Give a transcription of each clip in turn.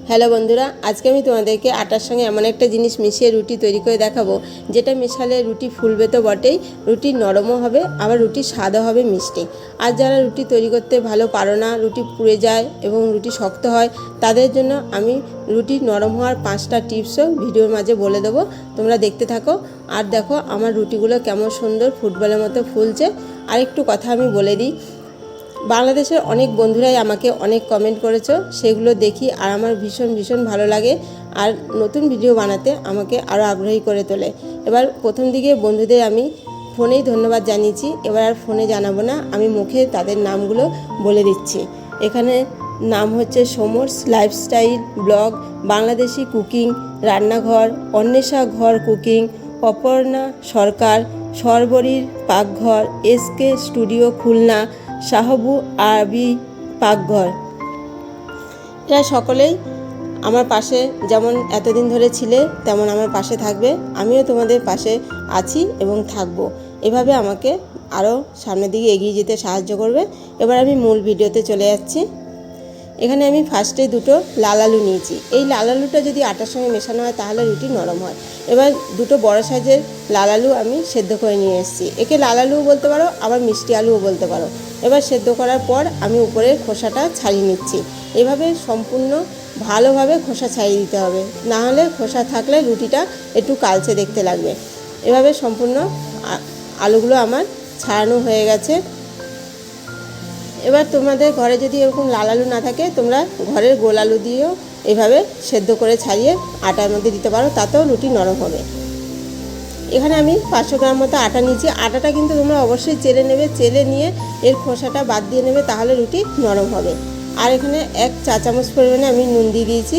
Hello বন্ধুরা, আজকে আমি তোমাদেরকে আটার সঙ্গে এমন একটা জিনিস মিশিয়ে রুটি তৈরি করে দেখাবো, যেটা মেশালে রুটি ফুলবে তো বটেই, রুটি নরমও হবে, আবার রুটি স্বাদও হবে মিষ্টি। আর যারা রুটি তৈরি করতে ভালো পারো না, রুটি পুড়ে যায় এবং রুটি শক্ত হয়, তাদের জন্য আমি রুটি নরম হওয়ার 5টা টিপসও ভিডিওর মাঝে বলে দেবো। তোমরা দেখতে থাকো আর দেখো আমার রুটিগুলো কেমন সুন্দর ফুটবলের মতো ফুলছে। আর একটু কথা আমি বলে দিই, বাংলাদেশের অনেক বন্ধুরাই আমাকে অনেক কমেন্ট করেছো, সেগুলো দেখি আর আমার ভীষণ ভালো লাগে, আর নতুন ভিডিও বানাতে আমাকে আরও আগ্রহী করে তোলে। এবার প্রথম দিকে বন্ধুদের আমি ফোনেই ধন্যবাদ জানিয়েছি, এবার আর ফোনে জানাবো না, আমি মুখে তাদের নামগুলো বলে দিচ্ছি। এখানে নাম হচ্ছে সমর্স লাইফস্টাইল ব্লগ, বাংলাদেশি কুকিং, রান্নাঘর, অন্বেষা ঘর কুকিং, অপর্ণা সরকার, সরবরীর পাকঘর, এসকে স্টুডিও খুলনা, সাহাবু আরবি পাকঘর। এরা সকলেই আমার পাশে যেমন এতদিন ধরে ছিলে, তেমন আমার পাশে থাকবে। আমিও তোমাদের পাশে আছি এবং থাকবো। এভাবে আমাকে আরও সামনের দিকে এগিয়ে যেতে সাহায্য করবে। এবার আমি মূল ভিডিওতে চলে যাচ্ছি। এখানে আমি ফার্স্টে দুটো লাল আলু নিয়েছি। এই লাল আলুটা যদি আটার সঙ্গে মেশানো হয় তাহলে রুটি নরম হয়। এবার দুটো বড় সাইজের লাল আলু আমি সেদ্ধ করে নিয়ে এসেছি। একে লাল আলুও বলতে পারো, আবার মিষ্টি আলুও বলতে পারো। এবার সেদ্ধ করার পর আমি উপরের খোসাটা ছাড়িয়ে নিচ্ছি। এভাবে সম্পূর্ণ ভালোভাবে খোসা ছাড়িয়ে দিতে হবে, না হলে খোসা থাকলে রুটিটা একটু কালচে দেখতে লাগবে। এভাবে সম্পূর্ণ আলুগুলো আমার ছাড়ানো হয়ে গেছে। এবার তোমাদের ঘরে যদি এরকম লাল আলু না থাকে, তোমরা ঘরের গোল আলু দিয়েও এভাবে সেদ্ধ করে ছাড়িয়ে আটার মধ্যে দিতে পারো, তাতেও রুটি নরম হবে। এখানে আমি 500 গ্রাম মতো আটা নিয়েছি। আটাটা কিন্তু তোমরা অবশ্যই চেলে নেবে, চেলে নিয়ে এর খোসাটা বাদ দিয়ে নেবে, তাহলে রুটি নরম হবে। আর এখানে 1 চা চামচ পরিমাণে আমি নুন দিয়ে দিয়েছি।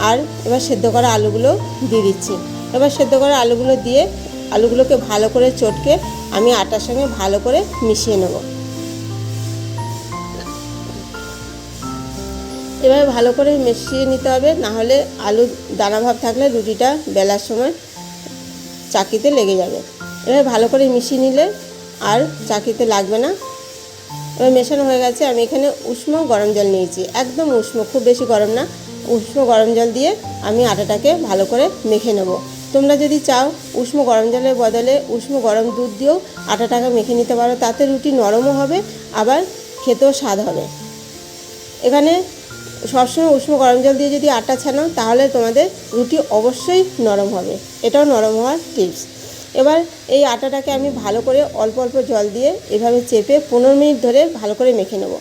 আর এবার সেদ্ধ করা আলুগুলো দিয়ে দিচ্ছি। এবার সেদ্ধ করা আলুগুলো দিয়ে আলুগুলোকে ভালো করে চটকে আমি আটার সঙ্গে ভালো করে মিশিয়ে নেব। এভাবে ভালো করে মিশিয়ে নিতে হবে, না হলে আলু দানা ভাব থাকলে রুটিটা বেলার সময় চাকিতে লেগে যাবে। এভাবে ভালো করে মিশিয়ে নিলে আর চাকিতে লাগবে না। এবার মেশানো হয়ে গেছে। আমি এখানে উষ্ণ গরম জল নিয়েছি, একদম উষ্ণ, খুব বেশি গরম না, উষ্ণ গরম জল দিয়ে আমি আটাটাকে ভালো করে মেখে নেব। তোমরা যদি চাও উষ্ণ গরম জলের বদলে উষ্ণ গরম দুধ দিয়েও আটাটাকে মেখে নিতে পারো, তাতে রুটি নরমও হবে, আবার খেতেও স্বাদ হবে। এখানে সবসময় উষ্ণ গরম জল দিয়ে যদি আটা ছানো, তাহলে তোমাদের রুটি অবশ্যই নরম হবে। এটাও নরম হওয়ার টিপস। এবার এই আটাটাকে আমি ভালো করে অল্প অল্প জল দিয়ে এভাবে চেপে 15 মিনিট ধরে ভালো করে মেখে নেব।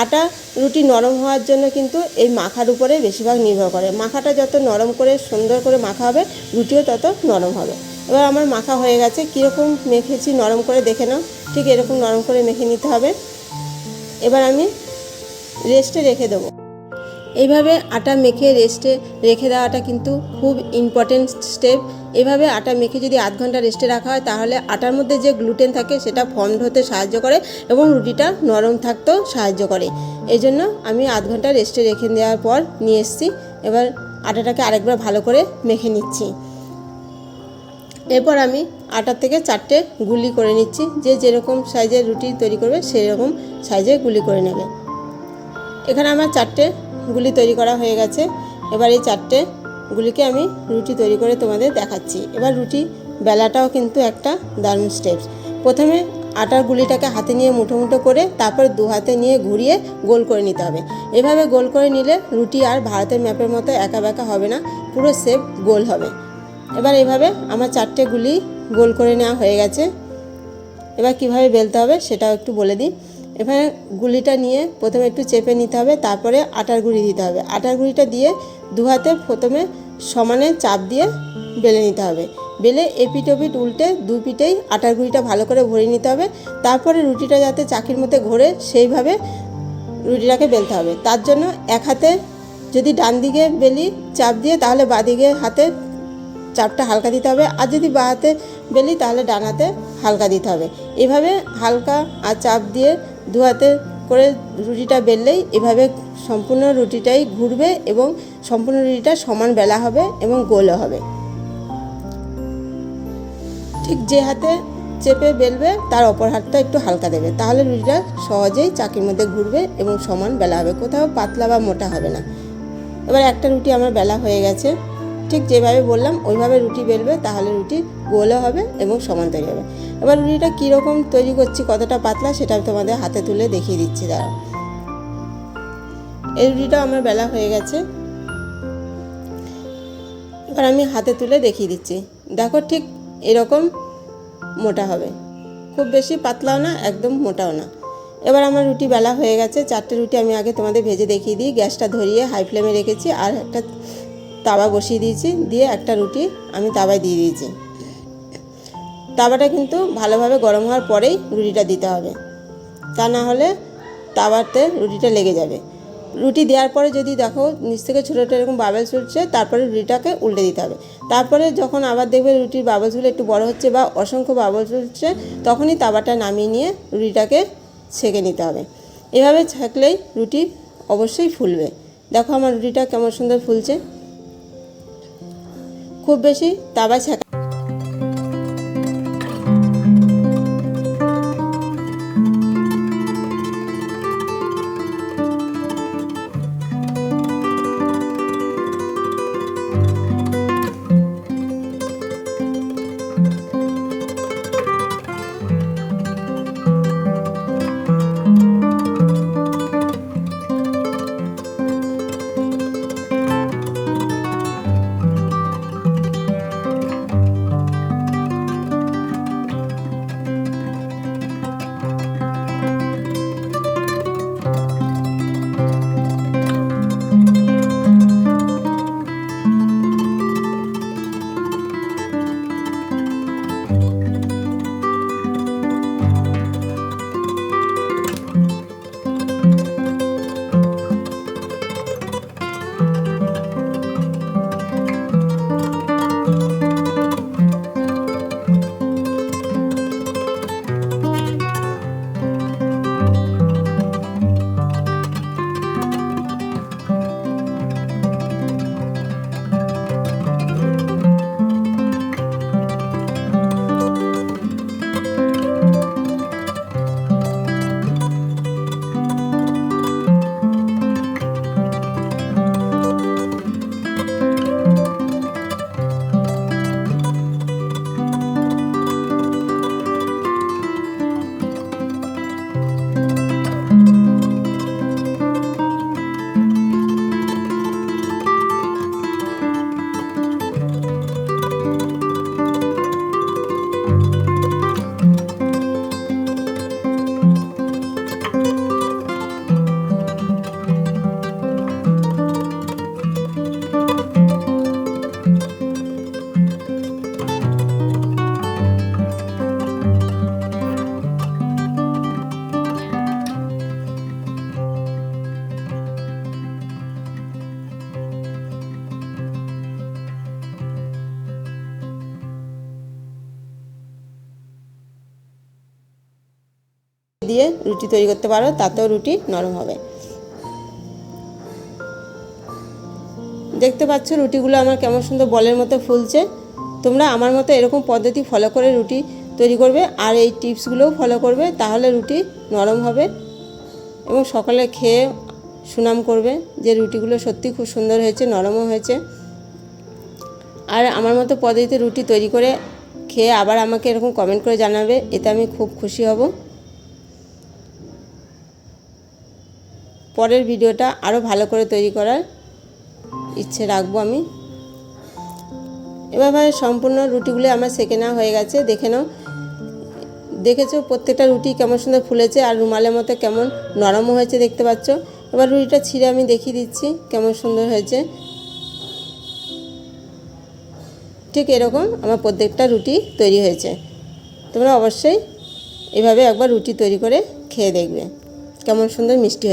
আটা রুটি নরম হওয়ার জন্য কিন্তু এই মাখার উপরে বেশিরভাগ নির্ভর করে। মাখাটা যত নরম করে সুন্দর করে মাখা হবে, রুটিও তত নরম হবে। এবার আমার মাখা হয়ে গেছে। কীরকম মেখেছি নরম করে দেখে নাও, ঠিক এরকম নরম করে মেখে নিতে হবে। এবার আমি রেস্টে রেখে দেবো। এইভাবে আটা মেখে রেস্টে রেখে দেওয়াটা কিন্তু খুব ইম্পর্টেন্ট স্টেপ। এভাবে আটা মেখে যদি আধ ঘন্টা রেস্টে রাখা হয়, তাহলে আটার মধ্যে যে গ্লুটেন থাকে সেটা ফর্মড হতে সাহায্য করে এবং রুটিটা নরম থাকতেও সাহায্য করে। এই জন্য আমি আধ ঘন্টা রেস্টে রেখে দেওয়ার পর নিয়ে এসেছি। এবার আটাটাকে আরেকবার ভালো করে মেখে নিচ্ছি। এরপর আমি আটার থেকে 4টে গুলি করে নিচ্ছি। যে যেরকম সাইজের রুটি তৈরি করবে সেরকম সাইজের গুলি করে নেবে। এখানে আমার 4টে গুলি তৈরি করা হয়ে গেছে। এবার এই 4টে গুলিকে আমি রুটি তৈরি করে তোমাদের দেখাচ্ছি। এবার রুটি বেলাটাও কিন্তু একটা দারুণ স্টেপস। প্রথমে আটার গুলিটাকে হাতে নিয়ে মুঠো মুঠো করে, তারপর 2 হাতে নিয়ে ঘুরিয়ে গোল করে নিতে হবে। এভাবে গোল করে নিলে রুটি আর ভারতের ম্যাপের মতো একা বেঁকা হবে না, পুরো শেপ গোল হবে। এবার এভাবে আমার 4টে গুলি গোল করে নেওয়া হয়ে গেছে। এবার কিভাবে বেলতে হবে সেটাও একটু বলে দিই। এখানে গুলিটা নিয়ে প্রথমে একটু চেপে নিতে হবে, তারপরে আটার গুঁড়ি দিতে হবে। আটার গুঁড়িটা দিয়ে 2 হাতে প্রথমে সমানে চাপ দিয়ে বেলে নিতে হবে। বেলে এপিট ওপিট উল্টে 2 পিঠেই আটার গুঁড়িটা ভালো করে ভরে নিতে হবে। তারপরে রুটিটা যাতে চাকির মধ্যে ঘোরে সেইভাবে রুটিটাকে বেলতে হবে। তার জন্য এক হাতে যদি ডান দিকে বেলি চাপ দিয়ে, তাহলে বাঁ দিকে হাতে চাপটা হালকা দিতে হবে, আর যদি বাঁ হাতে বেলি তাহলে ডান হাতে হালকা দিতে হবে। এভাবে হালকা আর চাপ দিয়ে 2 হাতে করে রুটিটা বেললেই এভাবে সম্পূর্ণ রুটিটাই ঘুরবে এবং সম্পূর্ণ রুটিটা সমান বেলা হবে এবং গোলও হবে। ঠিক যে হাতে চেপে বেলবে তার অপর হাতটা একটু হালকা দেবে, তাহলে রুটিটা সহজেই চাকির মধ্যে ঘুরবে এবং সমান বেলা হবে, কোথাও পাতলা বা মোটা হবে না। এবার একটা রুটি আমার বেলা হয়ে গেছে। ঠিক যেভাবে বললাম ওইভাবে রুটি বেলবে, তাহলে রুটি গোলও হবে এবং সমান তৈরি হবে। এবার রুটিটা কীরকম তৈরি করছি, কতটা পাতলা, সেটা তোমাদের হাতে তুলে দেখিয়ে দিচ্ছি। দাঁড়াও, এই রুটিটা আমার বেলা হয়ে গেছে। এবার আমি হাতে তুলে দেখিয়ে দিচ্ছি। দেখো ঠিক এরকম মোটা হবে, খুব বেশি পাতলাও না, একদম মোটাও না। এবার আমার রুটি বেলা হয়ে গেছে। 4টে রুটি আমি আগে তোমাদের ভেজে দেখিয়ে দিই। গ্যাসটা ধরিয়ে হাই ফ্লেমে রেখেছি, আর একটা তাওয়া বসিয়ে দিয়েছি, দিয়ে একটা রুটি আমি তাওয়ায় দিয়ে দিয়েছি। তাওয়াটা কিন্তু ভালোভাবে গরম হওয়ার পরেই রুটিটা দিতে হবে, তা না হলে তাওয়াতে রুটিটা লেগে যাবে। রুটি দেওয়ার পরে যদি দেখো নিচ থেকে ছোটো ছোটো এরকম বাবলস উঠছে, তারপরে রুটিটাকে উল্টে দিতে হবে। তারপরে যখন আবার দেখবে রুটির বাবলসগুলো একটু বড় হচ্ছে বা অসংখ্য বাবলস উঠছে, তখনই তাওয়াটা নামিয়ে নিয়ে রুটিটাকে ছেঁকে নিতে হবে। এভাবে ছেঁকলেই রুটি অবশ্যই ফুলবে। দেখো আমার রুটিটা কেমন সুন্দর ফুলছে। খুব বেশি তাওয়া ছেঁকা দিয়ে রুটি তৈরি করতে পারো, তাতেও রুটি নরম হবে। দেখতে পাচ্ছ রুটিগুলো আমার কেমন সুন্দর বলের মতো ফুলছে। তোমরা আমার মতো এরকম পদ্ধতি ফলো করে রুটি তৈরি করবে, আর এই টিপসগুলোও ফলো করবে, তাহলে রুটি নরম হবে এবং সকালে খেয়ে সুনাম করবে যে রুটিগুলো সত্যি খুব সুন্দর হয়েছে, নরমও হয়েছে। আর আমার মতো পদ্ধতিতে রুটি তৈরি করে খেয়ে আবার আমাকে এরকম কমেন্ট করে জানাবে, এতে আমি খুব খুশি হব। পরের ভিডিওটা আরও ভালো করে তৈরি করার ইচ্ছে রাখবো আমি। এভাবে সম্পূর্ণ রুটিগুলো আমার সেঁকে নেওয়া হয়ে গেছে। দেখে নাও, দেখেছো প্রত্যেকটা রুটি কেমন সুন্দর ফুলেছে আর রুমালের মতো কেমন নরমও হয়েছে, দেখতে পাচ্ছ। এবার রুটিটা ছিঁড়ে আমি দেখিয়ে দিচ্ছি কেমন সুন্দর হয়েছে। ঠিক এরকম আমার প্রত্যেকটা রুটি তৈরি হয়েছে। তোমরা অবশ্যই এভাবে একবার রুটি তৈরি করে খেয়ে দেখবে কেমন সুন্দর মিষ্টি হয়েছে।